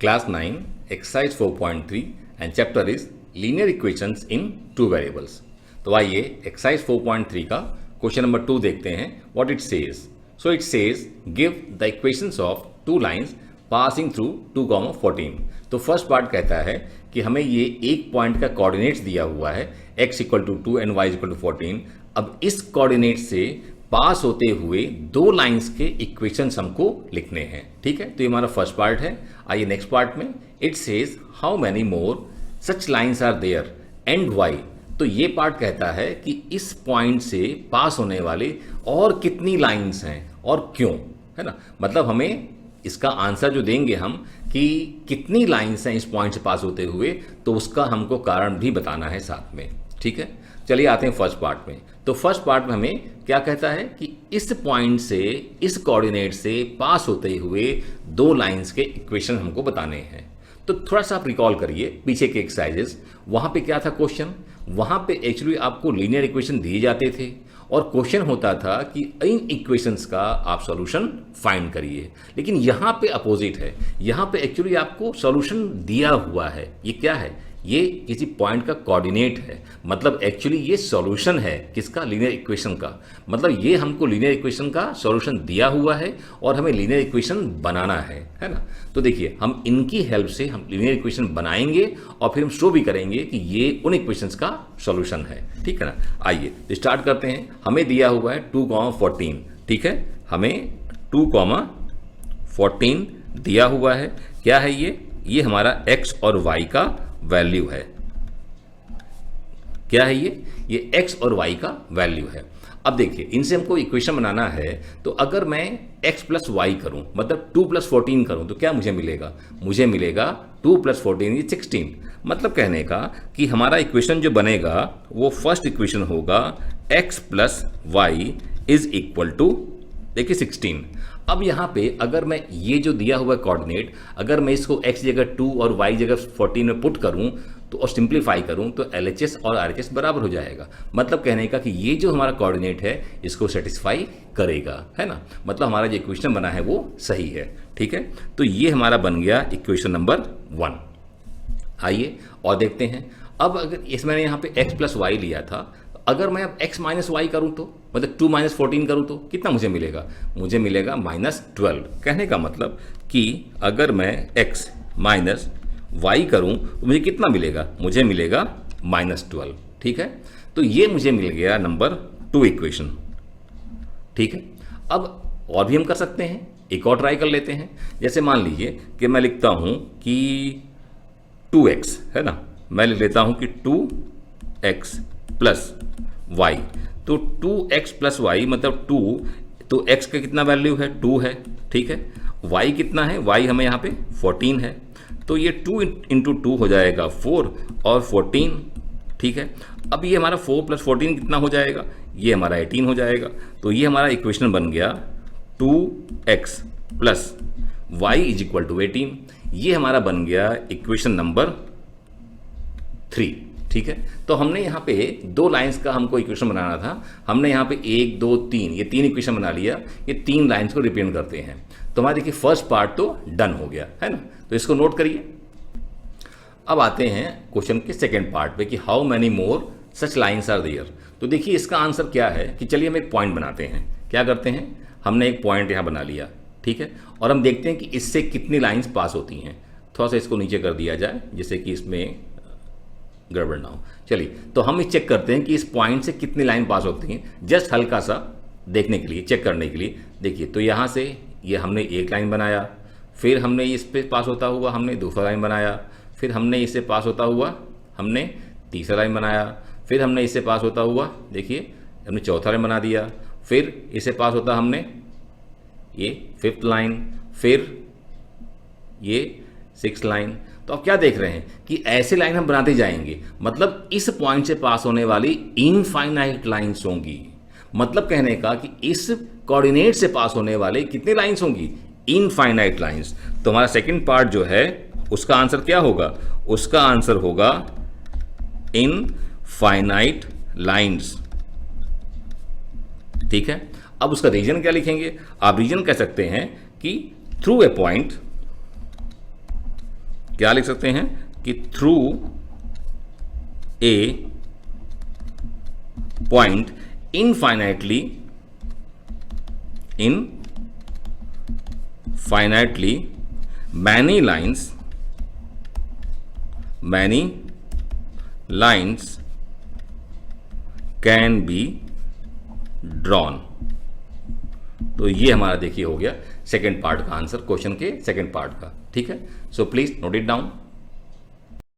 Class 9, Exercise 4.3 and chapter is Linear Equations in Two Variables. तो आइए exercise 4.3 का question number 2 देखते हैं what it says. So it says give the equations of two lines passing through 2,14. तो first part कहता है कि हमें ये एक पॉइंट का कोऑर्डिनेट्स दिया हुआ है x = 2 एंड y = 14. अब इस कोऑर्डिनेट से पास होते हुए दो लाइंस के इक्वेशंस हमको लिखने हैं. ठीक है, तो ये हमारा फर्स्ट पार्ट है. आइए नेक्स्ट पार्ट में. It says how many more such lines are there and why. तो ये पार्ट कहता है कि इस पॉइंट से पास होने वाले और कितनी लाइंस हैं और क्यों, है ना. मतलब हमें इसका आंसर जो देंगे हम कि कितनी लाइंस हैं इस पॉइंट से पास होते हुए, तो उसका हमको कारण भी बताना है साथ में. ठीक है, चलिए आते हैं फर्स्ट पार्ट में. तो फर्स्ट पार्ट में हमें क्या कहता है कि इस पॉइंट से इस कोऑर्डिनेट से पास होते हुए दो लाइंस के इक्वेशन हमको बताने हैं. तो थोड़ा सा आप रिकॉल करिए पीछे के एक्सरसाइजेस. वहां पे क्या था क्वेश्चन, वहां पे एक्चुअली आपको लीनियर इक्वेशन दिए जाते थे और क्वेश्चन होता था कि इन इक्वेशंस का आप सॉल्यूशन फाइंड करिए. लेकिन यहाँ पे अपोजिट है, यहाँ पे एक्चुअली आपको सॉल्यूशन दिया हुआ है. ये क्या है, ये किसी पॉइंट का कोऑर्डिनेट है. मतलब एक्चुअली ये सॉल्यूशन है किसका, लीनियर इक्वेशन का. मतलब ये हमको लीनियर इक्वेशन का सॉल्यूशन दिया हुआ है और हमें लीनियर इक्वेशन बनाना है ना. तो देखिए हम इनकी हेल्प से हम लीनियर इक्वेशन बनाएंगे और फिर हम शो भी करेंगे कि ये उन इक्वेशंस का सॉल्यूशन है. ठीक है ना. आइए स्टार्ट करते हैं. हमें दिया हुआ है 2,14. ठीक है, हमें 2,14 दिया हुआ है. क्या है ये हमारा x और y का वैल्यू है. क्या है ये x और y का वैल्यू है. अब देखिए इनसे हमको इक्वेशन बनाना है. तो अगर मैं x + y करूं, मतलब 2 + 14 करूं, तो क्या मुझे मिलेगा, मुझे मिलेगा 2 + 14 ये 16. मतलब कहने का कि हमारा इक्वेशन जो बनेगा वो फर्स्ट इक्वेशन होगा x + y = देखिए 16. अब यहाँ पे अगर मैं ये जो दिया हुआ कोऑर्डिनेट, अगर मैं इसको x जगह 2 और y जगह 14 में पुट करूँ तो और सिंप्लीफाई करूँ तो LHS और RHS बराबर हो जाएगा. मतलब कहने का कि ये जो हमारा कोऑर्डिनेट है इसको सेटिस्फाई करेगा, है ना. मतलब हमारा जो इक्वेशन बना है वो सही है. ठीक है, तो ये हमारा बन गया इक्वेशन नंबर 1. आइए और देखते हैं. अब अगर इसमें मैंने यहाँ पे x + y लिया था, अगर मैं अब x - y करूँ तो मतलब 2 - 14 करूँ तो कितना मुझे मिलेगा, मुझे मिलेगा -12. कहने का मतलब कि अगर मैं x - y करूँ तो मुझे कितना मिलेगा, मुझे मिलेगा -12. ठीक है, तो ये मुझे मिल गया नंबर 2 इक्वेशन. ठीक है, अब और भी हम कर सकते हैं, एक और ट्राई कर लेते हैं. जैसे मान लीजिए कि मैं लिखता हूँ कि 2x, है ना. मैं लिख लेता हूँ कि 2x + y. तो 2x + y मतलब 2, तो x का कितना वैल्यू है, 2 है. ठीक है, y कितना है, y हमें यहाँ पे 14 है. तो ये 2 × 2 हो जाएगा 4 और 14. ठीक है, अब ये हमारा 4 + 14 कितना हो जाएगा, ये हमारा 18 हो जाएगा. तो ये हमारा इक्वेशन बन गया 2x + y = 18. ये हमारा बन गया इक्वेशन नंबर 3. ठीक है, तो हमने यहाँ पे दो लाइंस का हमको इक्वेशन बनाना था. हमने यहाँ पे 1, 2, 3 ये 3 इक्वेशन बना लिया. ये 3 लाइंस को रिप्रेजेंट करते हैं. तो हमारा देखिए फर्स्ट पार्ट तो डन हो गया, है ना. तो इसको नोट करिए. अब आते हैं क्वेश्चन के सेकेंड पार्ट पे कि how many more such lines are there. तो देखिए इसका आंसर क्या है कि चलिए हम एक पॉइंट बनाते हैं. क्या करते हैं, हमने एक पॉइंट यहाँ बना लिया. ठीक है, और हम देखते हैं कि इससे कितनी लाइंस पास होती हैं. थोड़ा सा इसको नीचे कर दिया जाए जिससे कि इसमें गड़बड़ ना हो. चलिए तो हम चेक करते हैं कि इस पॉइंट से कितनी लाइन पास होती हैं, जस्ट हल्का सा देखने के लिए, चेक करने के लिए. देखिए तो यहाँ से ये हमने एक लाइन बनाया, फिर हमने इस पे पास होता हुआ हमने दूसरा लाइन बनाया, फिर हमने इससे पास होता हुआ हमने तीसरा लाइन बनाया, फिर हमने इससे पास होता हुआ देखिए हमने चौथा लाइन बना दिया, फिर इससे पास होता हमने ये 5th लाइन, फिर ये 6th लाइन. तो आप क्या देख रहे हैं कि ऐसे लाइन हम बनाते जाएंगे. मतलब इस पॉइंट से पास होने वाली इनफाइनाइट लाइंस होंगी. मतलब कहने का कि इस कोऑर्डिनेट से पास होने वाले कितने लाइंस होंगी, इनफाइनाइट लाइंस. तो हमारा सेकंड पार्ट जो है उसका आंसर क्या होगा, उसका आंसर होगा इनफाइनाइट लाइंस. ठीक है, अब उसका रीजन क्या लिखेंगे, आप रीजन कह सकते हैं कि थ्रू ए पॉइंट क्या लिख सकते हैं कि through a point infinitely many lines can be drawn। तो ये हमारा देखिए हो गया सेकेंड पार्ट का आंसर, क्वेश्चन के सेकेंड पार्ट का। ठीक है, so please note it down.